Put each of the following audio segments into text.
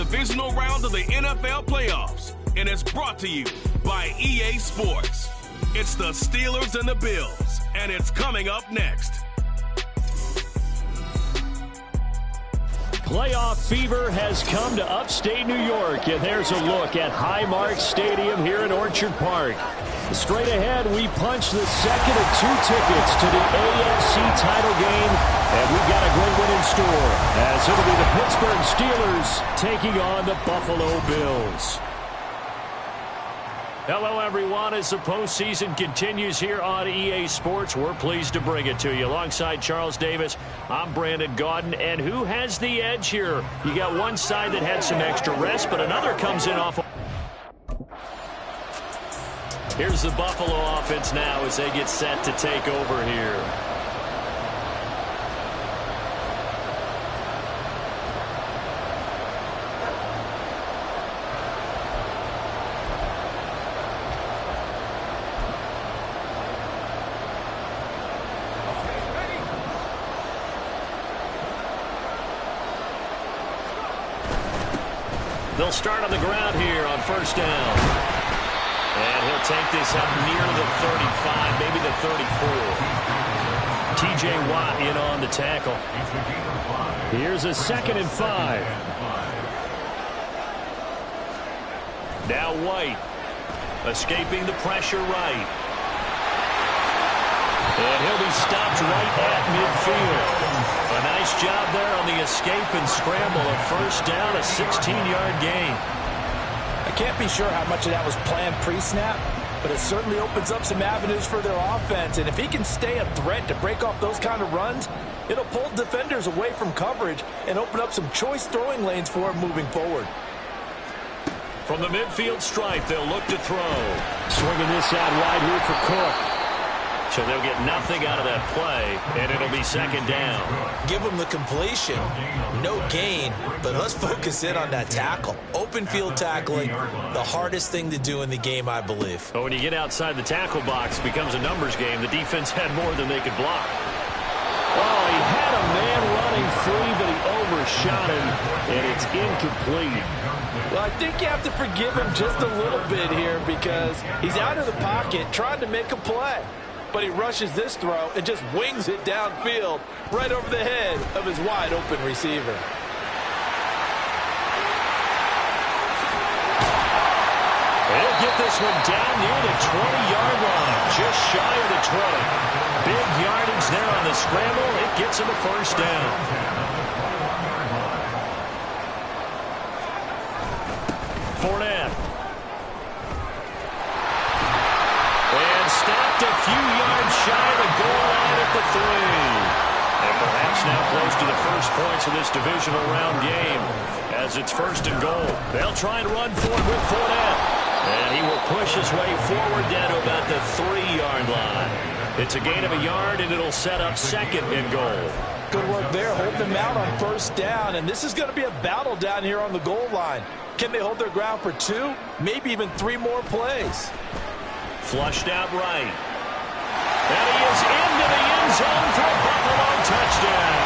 divisional round of the NFL playoffs, and it's brought to you by EA Sports. It's the Steelers and the Bills, and it's coming up next. Playoff fever has come to upstate New York, and there's a look at Highmark Stadium here in Orchard Park. Straight ahead, we punch the second of 2 tickets to the AFC title game, and we've got a great one in store, as it'll be the Pittsburgh Steelers taking on the Buffalo Bills. Hello, everyone. As the postseason continues here on EA Sports, we're pleased to bring it to you. Alongside Charles Davis, I'm Brandon Gaudin. And who has the edge here? You got one side that had some extra rest, but another comes in off. Here's the Buffalo offense now as they get set to take over here. They'll start on the ground here on first down. And he'll take this up near the 35, maybe the 34. T.J. Watt in on the tackle. Here's a 2nd and 5. Now White, escaping the pressure right. And he'll be stopped right at midfield. A nice job there on the escape and scramble. A first down, a 16-yard gain. I can't be sure how much of that was planned pre-snap, but it certainly opens up some avenues for their offense. And if he can stay a threat to break off those kind of runs, it'll pull defenders away from coverage and open up some choice throwing lanes for him moving forward. From the midfield stripe, they'll look to throw. Swinging this out wide here for Cook. So they'll get nothing out of that play, and it'll be 2nd down. Give them the completion. No gain, but let's focus in on that tackle. Open field tackling, the hardest thing to do in the game, I believe. But when you get outside the tackle box, it becomes a numbers game. The defense had more than they could block. Oh, he had a man running free, but he overshot him, and it's incomplete. Well, I think you have to forgive him just a little bit here because he's out of the pocket trying to make a play. But he rushes this throw and just wings it downfield right over the head of his wide-open receiver. He'll get this one down near the 20-yard line, just shy of the 20. Big yardage there on the scramble. It gets him a first down. Fournette. And stopped a few yards shy of the goal line at the 3. And perhaps now close to the first points of this divisional round game as it's 1st and goal. They'll try and run for it with Fournette. And he will push his way forward down to about the 3-yard line. It's a gain of a yard, and it'll set up 2nd and goal. Good work there, holding them out on first down. And this is going to be a battle down here on the goal line. Can they hold their ground for 2, maybe even 3 more plays? Flushed out right. And he is into the end zone for a Buffalo touchdown.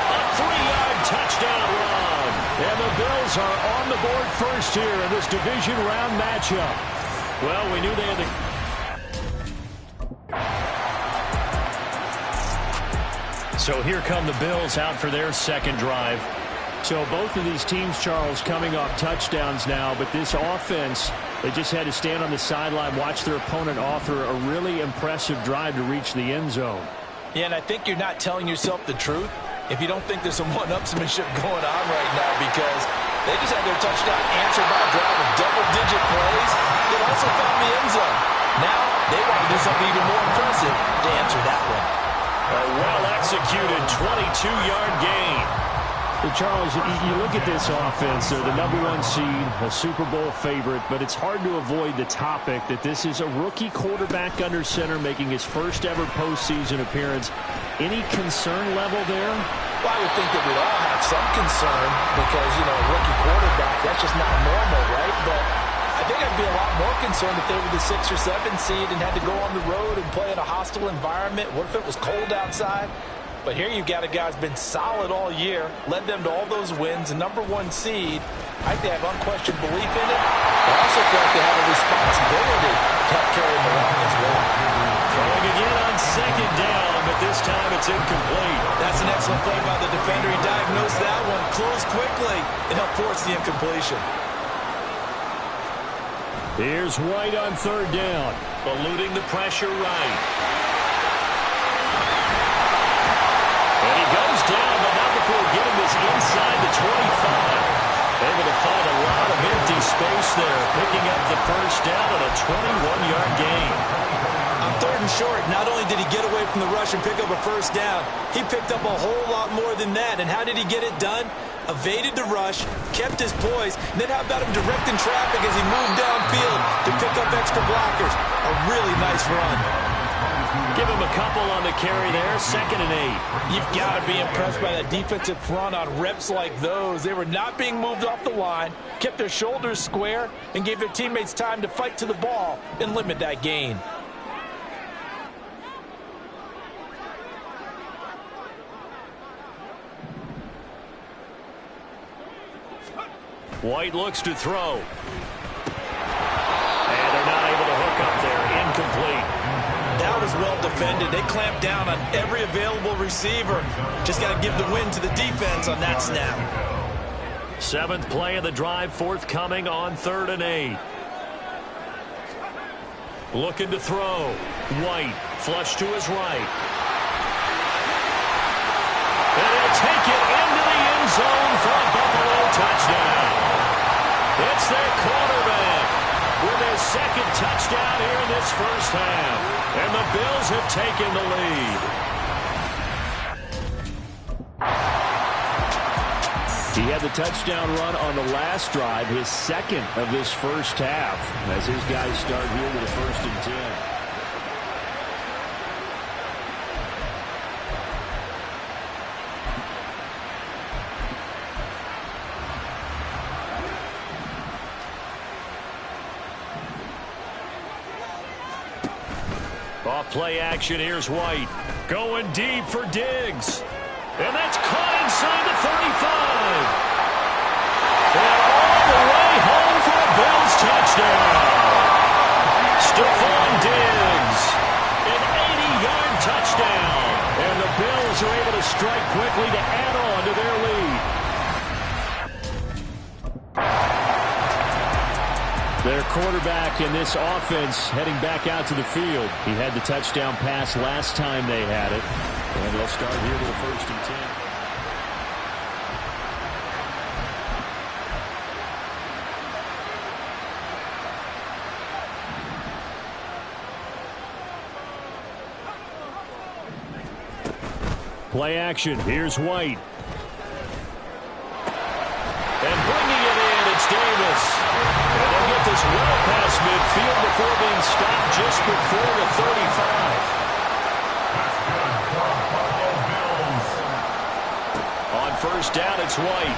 A 3-yard touchdown run. And the Bills are on the board first here in this division round matchup. Well, we knew they had the... So here come the Bills out for their 2nd drive. So both of these teams, Charles, coming off touchdowns now, but this offense, they just had to stand on the sideline, watch their opponent author a really impressive drive to reach the end zone. Yeah, and I think you're not telling yourself the truth if you don't think there's some one-upsmanship going on right now, because they just had their touchdown answered by a drive of double-digit plays that also found the end zone. Now they want to do something even more impressive to answer that one. A well-executed 22-yard gain. Charles, you look at this offense, they're the #1 seed, a Super Bowl favorite, but it's hard to avoid the topic that this is a rookie quarterback under center making his first ever postseason appearance. Any concern level there? Well, I would think that we'd all have some concern because, you know, a rookie quarterback, that's just not normal, right? But I think I'd be a lot more concerned if they were the 6 or 7 seed and had to go on the road and play in a hostile environment. What if it was cold outside? But here you've got a guy who's been solid all year, led them to all those wins, a #1 seed. I think they have unquestioned belief in it. I also feel like they have a responsibility to help carry them along as well. Throwing again on second down, but this time it's incomplete. That's an excellent play by the defender. He diagnosed that one, closed quickly, and helped force the incompletion. Here's White on third down. Eluding the pressure right. And he goes down, but not before getting this inside the 25. Able to find a lot of empty space there, picking up the first down and a 21-yard gain. On third and short, not only did he get away from the rush and pick up a first down, he picked up a whole lot more than that. And how did he get it done? Evaded the rush, kept his poise, and then how about him directing traffic as he moved downfield to pick up extra blockers? A really nice run. Give him a couple on the carry there, 2nd and 8. You've got to be impressed by that defensive front on reps like those. They were not being moved off the line, kept their shoulders square, and gave their teammates time to fight to the ball and limit that gain. White looks to throw. And they're not able to hook up there. Incomplete. That was well defended. They clamped down on every available receiver. Just got to give the win to the defense on that snap. 7th play of the drive, forthcoming on 3rd and 8. Looking to throw. White, flush to his right. And he'll take it into the end zone for a Buffalo touchdown. It's their quarterback with his 2nd touchdown here in this first half. And the Bills have taken the lead. He had the touchdown run on the last drive, his 2nd of this first half, as his guys start here with a 1st and 10. Off play action, here's White. Going deep for Diggs. And that's caught inside the 35. And all the way home for a Bills touchdown. Stephon Diggs. An 80-yard touchdown. And the Bills are able to strike quickly to add on to their lead. Their quarterback in this offense heading back out to the field. He had the touchdown pass last time they had it. And they'll start here with a 1st and 10. Play action. Here's White. And bringing it in, it's Davis. And they'll get this well past midfield before being stopped just before the 35. On 1st down, it's White.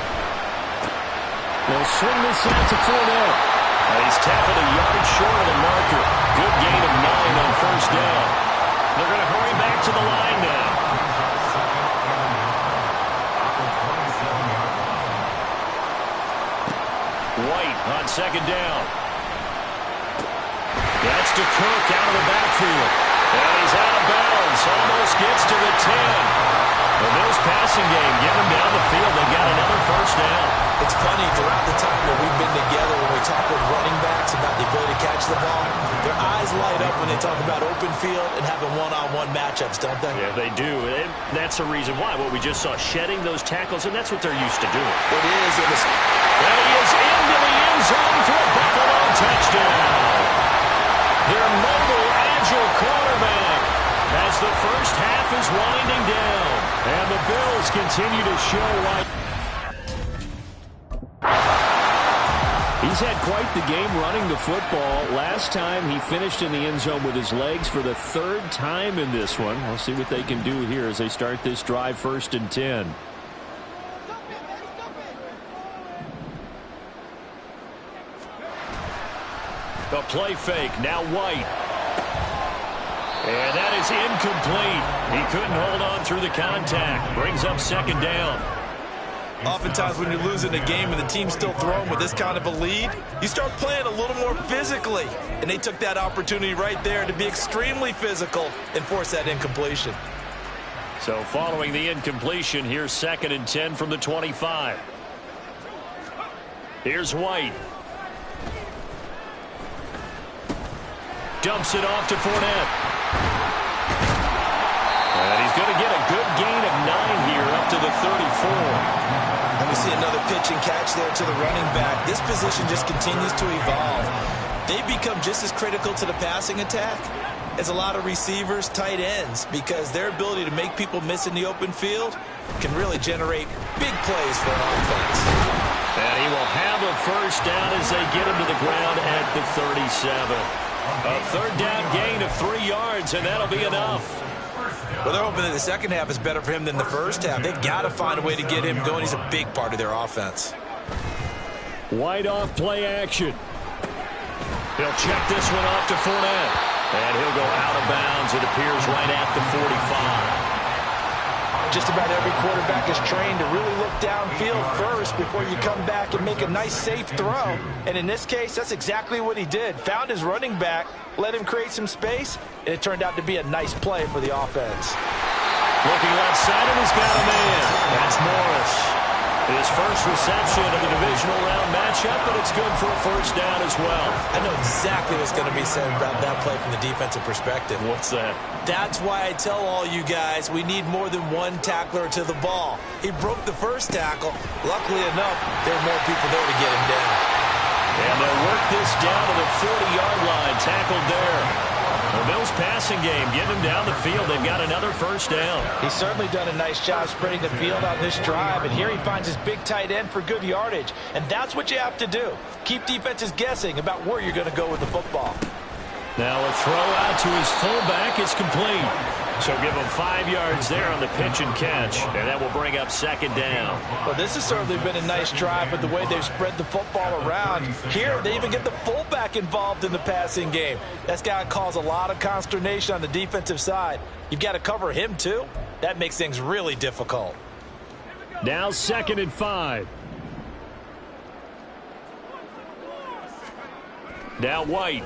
They'll swing this out to Fournette. And he's tackled a yard short of the marker. Good gain of 9 on 1st down. They're going to hurry back to the line now. White on 2nd down. That's to Cook out of the backfield. And he's out of bounds. Almost gets to the 10. The Bills passing game, get them down the field. They got another 1st down. It's funny, throughout the time that we've been together, when we talk with running backs about the ability to catch the ball, their eyes light up when they talk about open field and having one-on-one matchups, don't they? Yeah, they do. And that's the reason why. What we just saw, shedding those tackles, and that's what they're used to doing. It is. And he is into the end zone for a Buffalo touchdown. Their mobile, agile quarterback as the first half is winding down. And the Bills continue to show why. He's had quite the game running the football. Last time he finished in the end zone with his legs for the 3rd time in this one. We'll see what they can do here as they start this drive 1st and 10. The play fake, now White. And that is incomplete. He couldn't hold on through the contact. Brings up second down. Oftentimes when you're losing a game and the team's still throwing with this kind of a lead, you start playing a little more physically. And they took that opportunity right there to be extremely physical and force that incompletion. So following the incompletion, here's 2nd and 10 from the 25. Here's White. Dumps it off to Fournette. And he's going to get a good gain of 9 here up to the 34. And we see another pitch and catch there to the running back. This position just continues to evolve. They become just as critical to the passing attack as a lot of receivers, tight ends, because their ability to make people miss in the open field can really generate big plays for an offense. And he will have a first down as they get him to the ground at the 37. A 3rd down gain of 3 yards, and that'll be enough. Well, they're hoping that the second half is better for him than the first half. They've got to find a way to get him going. He's a big part of their offense. White off play action. He'll check this one off to Fournette. And he'll go out of bounds. It appears right at the 45. Just about every quarterback is trained to really look downfield first before you come back and make a nice, safe throw. And in this case, that's exactly what he did. Found his running back, let him create some space, and it turned out to be a nice play for the offense. Looking left side, and he's got a man. That's Morris. His first reception of the divisional round matchup, but it's good for a first down as well. I know exactly what's going to be said about that play from the defensive perspective. What's that? That's why I tell all you guys we need more than one tackler to the ball. He broke the first tackle. Luckily enough, there were more people there to get him down. And they'll work this down to the 40-yard line, tackled there. The Bills passing game, getting him down the field. They've got another first down. He's certainly done a nice job spreading the field on this drive, and here he finds his big tight end for good yardage. And that's what you have to do. Keep defenses guessing about where you're going to go with the football. Now a throw out to his fullback. It's complete. So give him 5 yards there on the pitch and catch, and that will bring up second down. Well, this has certainly been a nice drive with the way they've spread the football around. Here, they even get the fullback involved in the passing game. That's got to cause a lot of consternation on the defensive side. You've got to cover him, too. That makes things really difficult. Now 2nd and 5. Now White.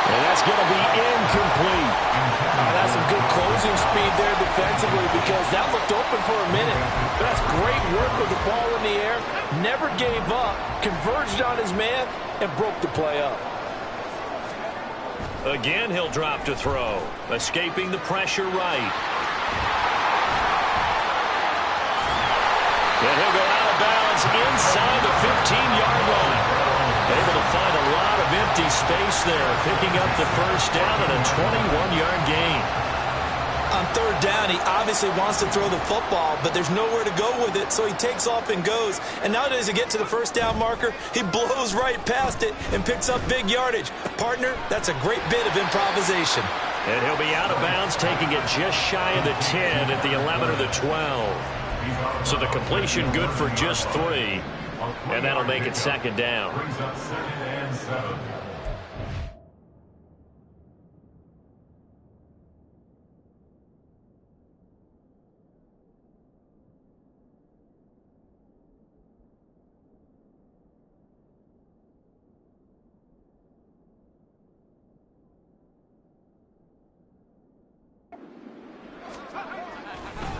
And that's going to be incomplete. That's some good closing speed there defensively because that looked open for a minute. But that's great work with the ball in the air. Never gave up, converged on his man, and broke the play up. Again, he'll drop to throw, escaping the pressure right. And he'll go out of bounds inside the 15-yard line. Able to find a lot of empty space there, picking up the first down and a 21-yard gain. On 3rd down, he obviously wants to throw the football, but there's nowhere to go with it, so he takes off and goes. And nowadays, to get to the first down marker, he blows right past it and picks up big yardage. Partner, that's a great bit of improvisation. And he'll be out of bounds, taking it just shy of the 10 at the 11 or the 12. So the completion good for just 3. And that'll make it second down.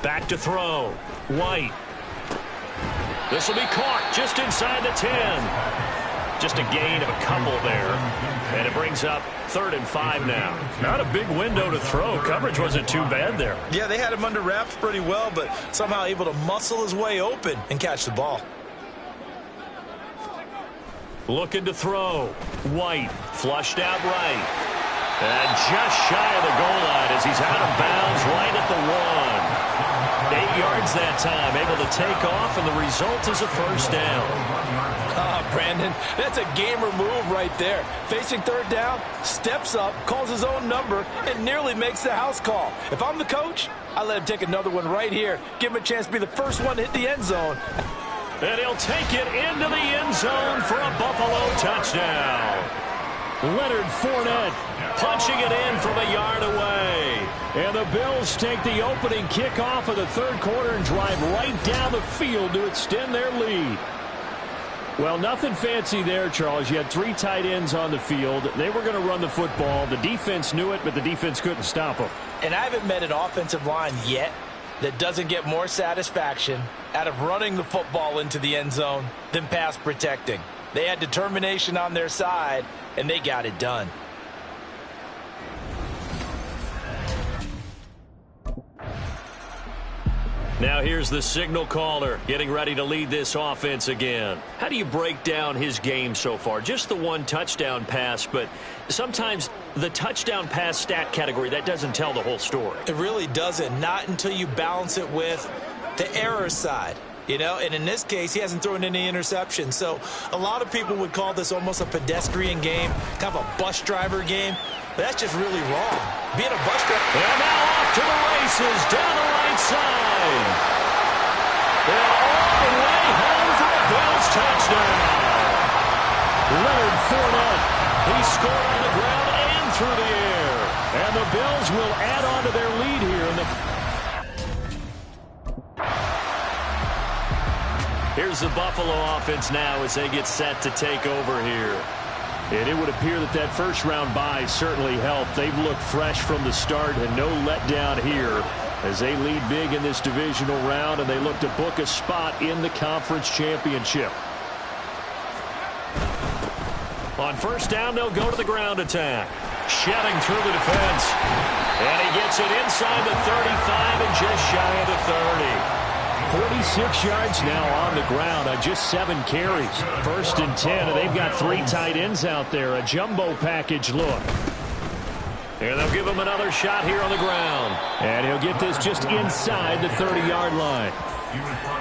Back to throw. White. This will be caught just inside the 10. Just a gain of a couple there. And it brings up 3rd and 5 now. Not a big window to throw. Coverage wasn't too bad there. Yeah, they had him under wraps pretty well, but somehow able to muscle his way open and catch the ball. Looking to throw. White flushed out right. And just shy of the goal line as he's out of bounds right at the 1. 8 yards that time, able to take off, and the result is a first down. Brandon, that's a gamer move right there. Facing 3rd down, steps up, calls his own number, and nearly makes the house call. If I'm the coach, I let him take another one right here. Give him a chance to be the first one to hit the end zone. And he'll take it into the end zone for a Buffalo touchdown. Leonard Fournette punching it in from a yard away. And the Bills take the opening kickoff of the third quarter and drive right down the field to extend their lead. Well, nothing fancy there, Charles. You had 3 tight ends on the field. They were going to run the football. The defense knew it, but the defense couldn't stop them. And I haven't met an offensive line yet that doesn't get more satisfaction out of running the football into the end zone than pass protecting. They had determination on their side, and they got it done. Now here's the signal caller getting ready to lead this offense again. How do you break down his game so far? Just the 1 touchdown pass, but sometimes the touchdown pass stat category, that doesn't tell the whole story. It really doesn't, not until you balance it with the error side. You know, and in this case, he hasn't thrown any interceptions. So a lot of people would call this almost a pedestrian game, kind of a bus driver game. But that's just really wrong. Being a bus driver. And now off to the races down the right side. And all the way home for a Bills touchdown. Leonard Fournette. He scored on the ground and through the air. And the Bills will add on to their lead here in the... Here's the Buffalo offense now as they get set to take over here. And it would appear that that first-round bye certainly helped. They've looked fresh from the start and no letdown here as they lead big in this divisional round, and they look to book a spot in the conference championship. On first down, they'll go to the ground attack. Shedding through the defense. And he gets it inside the 35 and just shy of the 30. 46 yards now on the ground on just 7 carries. 1st and 10, and they've got 3 tight ends out there. A jumbo package look. And they'll give him another shot here on the ground. And he'll get this just inside the 30-yard line.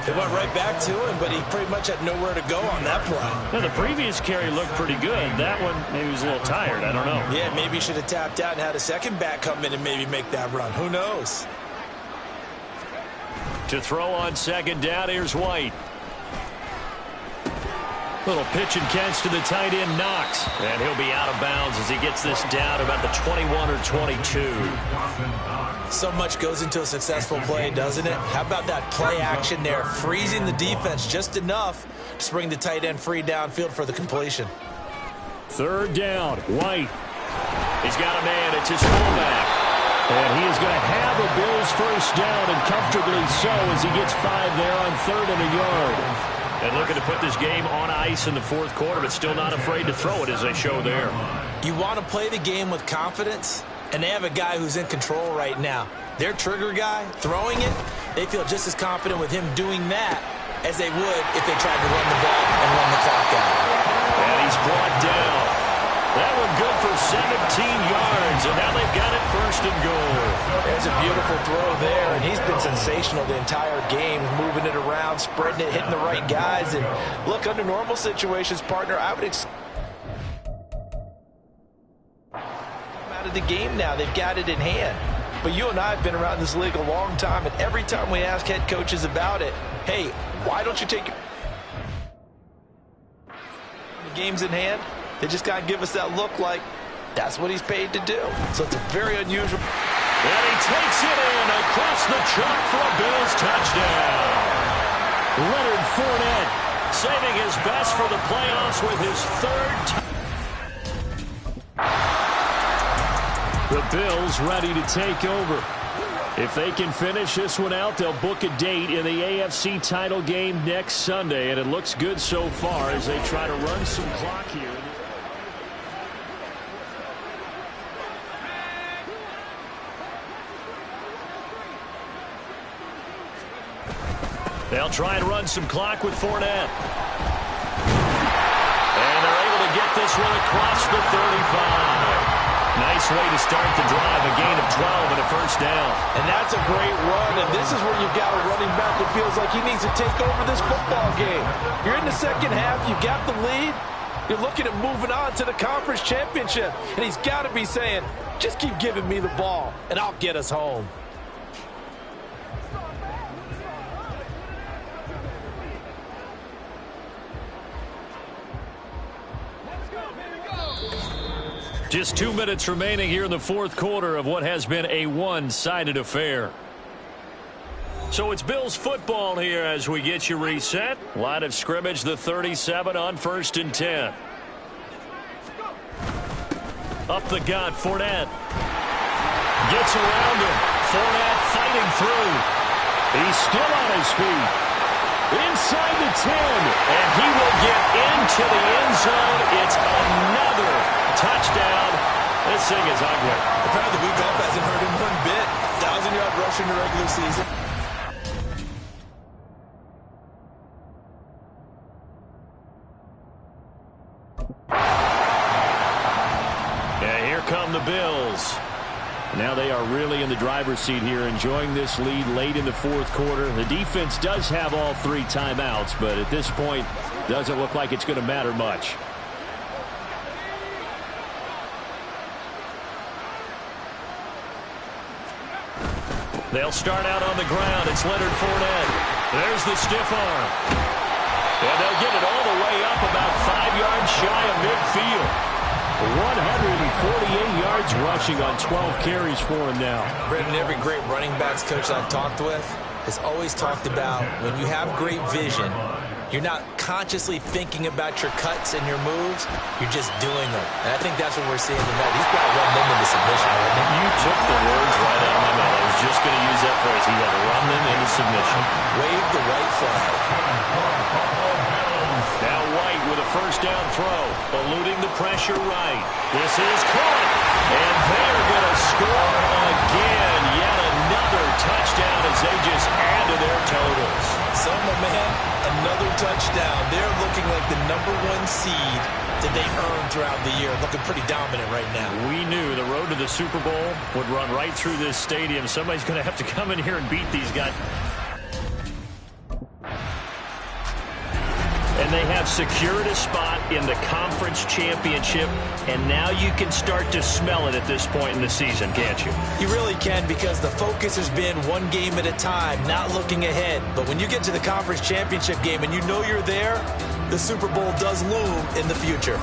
They went right back to him, but he pretty much had nowhere to go on that play. Now, the previous carry looked pretty good. That one, maybe he was a little tired. I don't know. Yeah, maybe he should have tapped out and had a second back come in and maybe make that run. Who knows? To throw on second down, here's White. Little pitch and catch to the tight end, Knox. And he'll be out of bounds as he gets this down about the 21 or 22. So much goes into a successful play, doesn't it? How about that play action there, freezing the defense just enough to bring the tight end free downfield for the completion. 3rd down, White. He's got a man. It's his fullback. And he is going to have a Bills first down, and comfortably so, as he gets 5 there on 3rd and a yard. And looking to put this game on ice in the 4th quarter, but still not afraid to throw it as they show there. You want to play the game with confidence, and they have a guy who's in control right now. Their trigger guy, throwing it, they feel just as confident with him doing that as they would if they tried to run the ball and run the clock out. And he's brought down. That one good for 17 yards, and now they've got it 1st and goal. There's a beautiful throw there, and he's been sensational the entire game, moving it around, spreading it, hitting the right guys. And look, under normal situations, partner, I would expect out of the game now. They've got it in hand. But you and I have been around this league a long time, and every time we ask head coaches about it, hey, why don't you take the game's in hand? They just got to give us that look like that's what he's paid to do. So it's a very unusual. And he takes it in across the chalk for a Bills touchdown. Leonard Fournette saving his best for the playoffs with his 3rd. The Bills ready to take over. If they can finish this one out, they'll book a date in the AFC title game next Sunday. And it looks good so far as they try to run some clock here. They'll try and run some clock with Fournette. And they're able to get this one across the 35. Nice way to start the drive, a gain of 12 and a first down. And that's a great run, and this is where you've got a running back that feels like he needs to take over this football game. You're in the second half, you've got the lead, you're looking at moving on to the conference championship, and he's got to be saying, just keep giving me the ball, and I'll get us home. Just 2 minutes remaining here in the fourth quarter of what has been a one-sided affair. So it's Bills football here as we get you reset. Line of scrimmage, the 37 on 1st and 10. Up the gut, Fournette. Gets around him. Fournette fighting through. He's still on his feet. Inside the 10. And he will get into the end zone. It's another touchdown. This thing is ugly. Apparently the week off hasn't hurt him one bit. 1,000-yard rush in the regular season. Yeah, here come the Bills. Now they are really in the driver's seat here, enjoying this lead late in the fourth quarter. The defense does have all 3 timeouts, but at this point, doesn't look like it's going to matter much. They'll start out on the ground. It's Leonard Fournette. There's the stiff arm. And they'll get it all the way up about 5 yards shy of midfield. 148 yards rushing on 12 carries for him now. Brendan, every great running backs coach I've talked with has always talked about when you have great vision, you're not consciously thinking about your cuts and your moves, you're just doing them. And I think that's what we're seeing tonight. He's got to run them into submission. You took the words right out of my mouth. I was just going to use that phrase. He had to run them into submission. Wave the white flag. Now White with a first down throw, eluding the pressure right. This is caught, and they're going to score again. Yet another touchdown as they just add to their totals. So, my man, another touchdown. They're looking like the #1 seed that they earned throughout the year. Looking pretty dominant right now. We knew the road to the Super Bowl would run right through this stadium. Somebody's going to have to come in here and beat these guys. And they have secured a spot in the conference championship, and now you can start to smell it at this point in the season, can't you? You really can, because the focus has been one game at a time, not looking ahead. But when you get to the conference championship game and you know you're there, the Super Bowl does loom in the future.